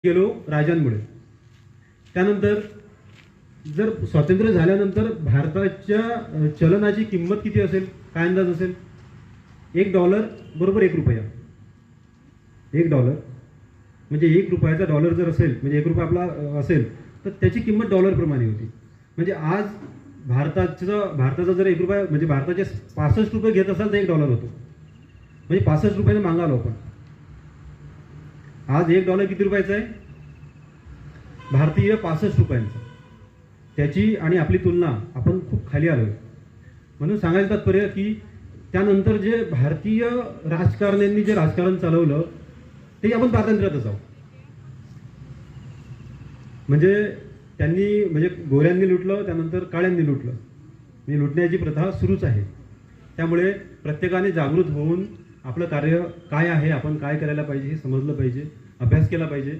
गेलो राजांमुळे. त्यानंतर जर स्वातंत्र्य झाल्यानंतर भारताच्या चलनाची किंमत किती असेल, काय अंदाज असेल? $1 बरोबर 1 रुपया. $1 म्हणजे 1 रुपयाचा डॉलर जर असेल, म्हणजे 1 रुपया आपला असेल तर त्याची किंमत डॉलरप्रमाणे होती. म्हणजे आज भारताचा जर 1 रुपया म्हणजे भारताचे 65 रुपये घेत असाल तर $1 होतो. म्हणजे 65 रुपयाने मागालो आपण. आज $1 किती रुपयाचा आहे? भारतीय 65 रुपयांचा. त्याची आणि आपली तुलना आपण खूप खाली आलोय. म्हणून सांगायचं तात्पर्य की त्यानंतर जे भारतीय राजकारण्यांनी जे राजकारण चालवलं ते आपण स्वातंत्र्यातच आहोत. म्हणजे त्यांनी म्हणजे गोऱ्यांनी लुटलं, त्यानंतर काळ्यांनी लुटलं. म्हणजे लुटण्याची प्रथा सुरूच आहे. त्यामुळे प्रत्येकाने जागृत होऊन आपलं कार्य काय आहे, आपण काय करायला पाहिजे हे समजलं पाहिजे, अभ्यास केला पाहिजे.